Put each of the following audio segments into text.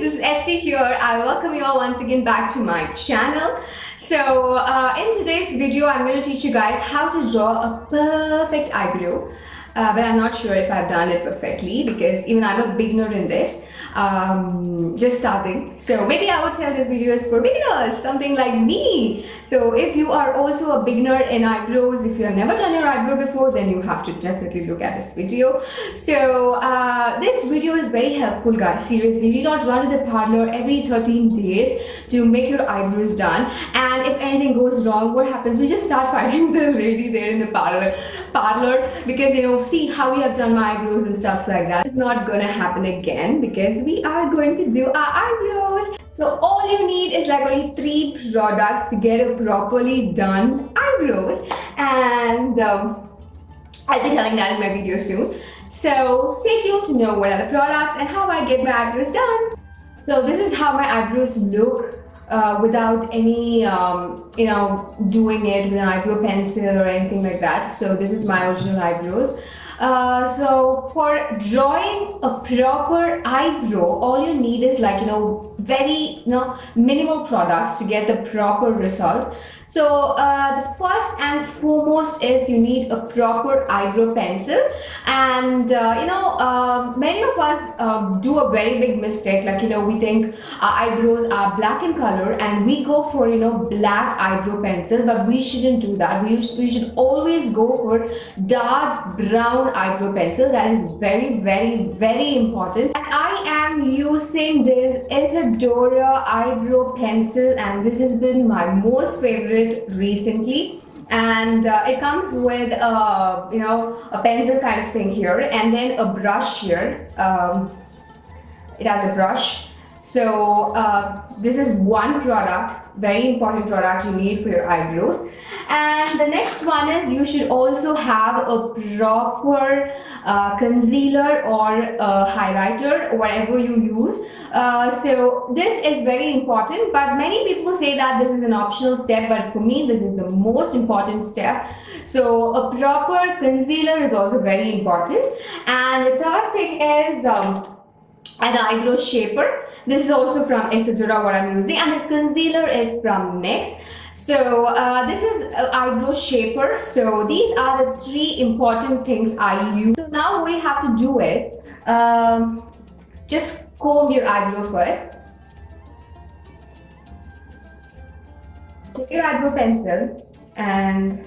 this is Esti here. I welcome you all once again back to my channel. So in today's video, I'm going to teach you guys how to draw a perfect eyebrow. But I'm not sure if I've done it perfectly because even I'm a beginner in this, just starting. So maybe I would tell this video is for beginners, something like me. So if you are also a beginner in eyebrows, if you have never done your eyebrow before, then you have to definitely look at this video. So this video is very helpful, guys. Seriously, you do not run to the parlor every 13 days to make your eyebrows done. And if anything goes wrong, what happens? We just start fighting the lady there in the parlor because see how we have done my eyebrows and stuff like that. It's not gonna happen again because we are going to do our eyebrows. So all you need is like only 3 products to get a properly done eyebrows, and I'll be telling that in my video soon. So stay tuned to know what are the products and how I get my eyebrows done. So this is how my eyebrows look without any doing it with an eyebrow pencil or anything like that. So this is my original eyebrows. So for drawing a proper eyebrow, all you need is like very minimal products to get the proper result. So the first and foremost is you need a proper eyebrow pencil, and many of us do a very big mistake, like we think our eyebrows are black in color and we go for black eyebrow pencil, but we shouldn't do that. We should always go for dark brown eyebrow pencil. That is very, very, very important. And I am using this as a Dora eyebrow pencil, and this has been my most favorite recently. And it comes with a pencil kind of thing here, and then a brush here. It has a brush. So this is one product, very important product you need for your eyebrows. And the next one is you should also have a proper concealer or highlighter, whatever you use. So this is very important, but many people say that this is an optional step, but for me this is the most important step. So a proper concealer is also very important. And the third thing is an eyebrow shaper. This is also from Dora what I'm using, and this concealer is from NYX. So this is eyebrow shaper. So these are the 3 important things I use. So now what you have to do is just comb your eyebrow first. Take your eyebrow pencil and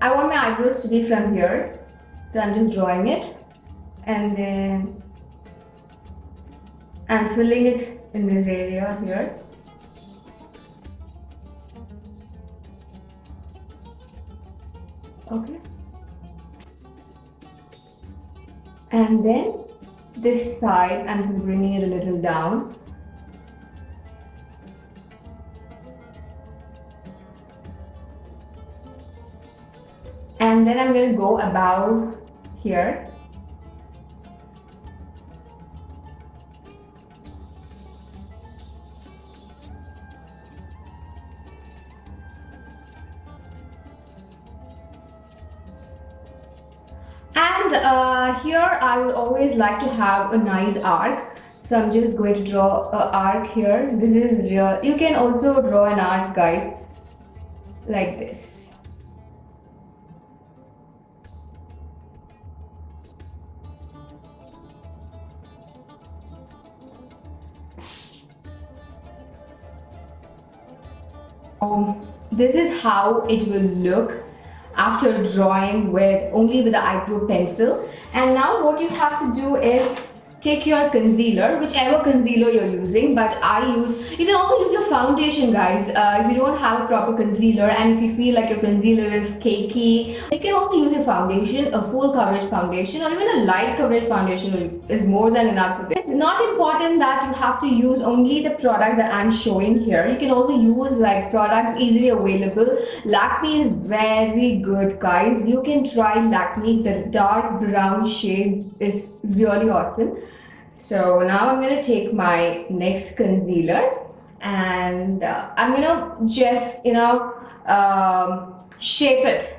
I want my eyebrows to be from here. So I'm just drawing it, and then I'm filling it in this area here. Okay. And then this side, I'm just bringing it a little down. And then I'm going to go about here. And here I would always like to have a nice arc. So I'm just going to draw an arc here. This is real. You can also draw an arc, guys, like this. This is how it will look after drawing only with the eyebrow pencil. And now what you have to do is take your concealer, whichever concealer you're using, but you can also use your foundation, guys. If you don't have a proper concealer and if you feel like your concealer is cakey, you can also use a foundation, a full coverage foundation, or even a light coverage foundation is more than enough for this. It's not important that you have to use only the product that I'm showing here. You can also use like products easily available. Lakme is very good, guys. You can try Lakme. The dark brown shade is really awesome. So now I'm going to take my NYX concealer and I'm going to just shape it.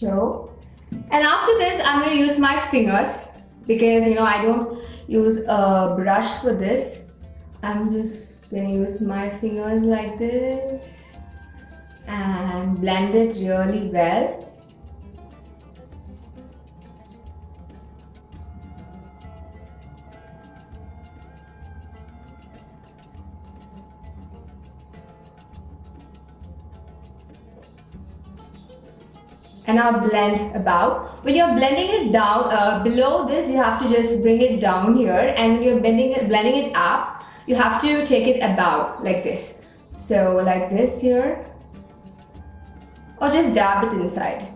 so. And after this, I'm going to use my fingers because I don't use a brush for this. I'm just going to use my fingers like this and blend it really well. And now blend about. When you're blending it down, below this, you have to just bring it down here, and when you're blending it up, you have to take it about like this. So like this here, or just dab it inside.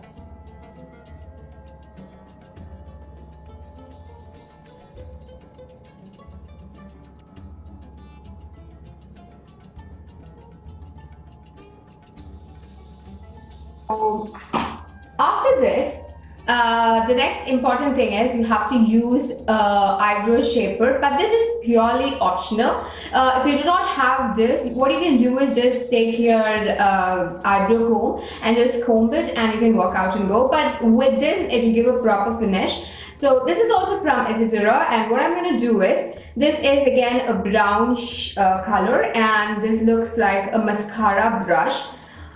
After this, the next important thing is you have to use eyebrow shaper, but this is purely optional. If you do not have this, what you can do is just take your eyebrow comb and just comb it, and you can walk out and go. But with this, it will give a proper finish. So this is also from Dora, and what I'm going to do is, this is again a brown color, and this looks like a mascara brush,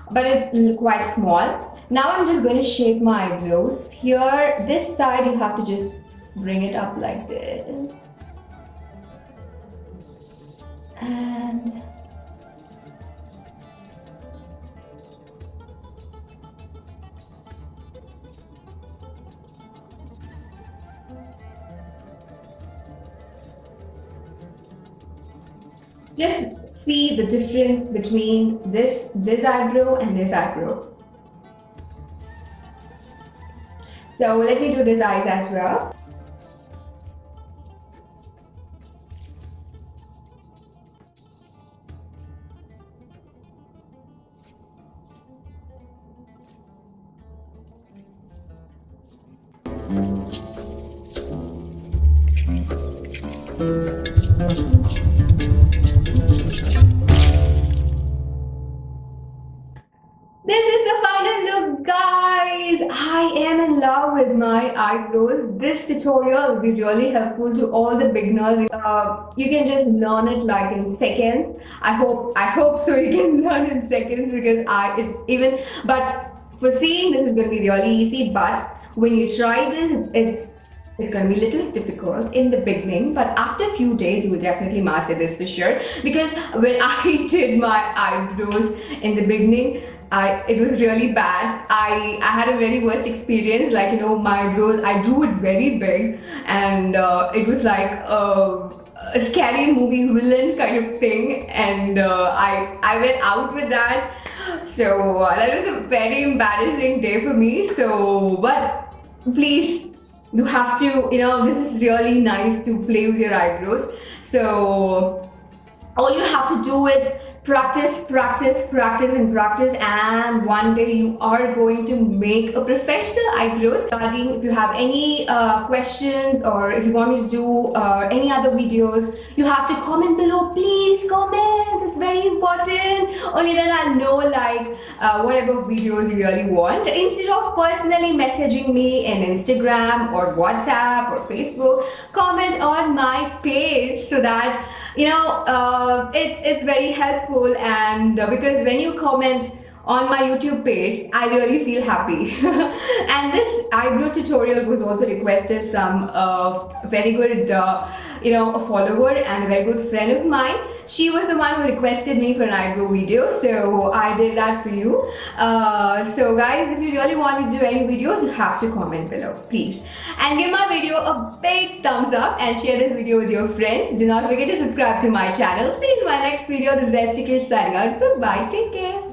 but it's quite small. Now I'm just going to shape my eyebrows. Here, this side you have to just bring it up like this. And just see the difference between this eyebrow and this eyebrow. So let me do this eyes as well. This is the final look, guys. I am in love with my eyebrows. This tutorial will be really helpful to all the beginners. You can just learn it like in seconds. I hope so. You can learn in seconds because but for seeing this is going to be really easy. But when you try this, it's going to be a little difficult in the beginning, but after a few days you will definitely master this for sure. Because when I did my eyebrows in the beginning, it was really bad. I had a very worst experience. Like, my eyebrows, I drew it very big, and it was like a scary movie villain kind of thing, and I went out with that. So that was a very embarrassing day for me. So, but please, you have to, this is really nice to play with your eyebrows. So all you have to do is practice, and one day you are going to make a professional eyebrows. If you have any questions, or if you want me to do any other videos, you have to comment below. Please comment, it's very important. Only then I'll know whatever videos you really want. Instead of personally messaging me in Instagram or WhatsApp or Facebook, comment on my page so that it's very helpful. And because when you comment on my YouTube page, I really feel happy. And this eyebrow tutorial was also requested from a very good a follower and a very good friend of mine. She was the one who requested me for an eyebrow video, so I did that for you. So guys, if you really want me to do any videos, you have to comment below, please. And give my video a big thumbs up and share this video with your friends. Do not forget to subscribe to my channel. See you in my next video. This is Krish signing out. Goodbye. Take care.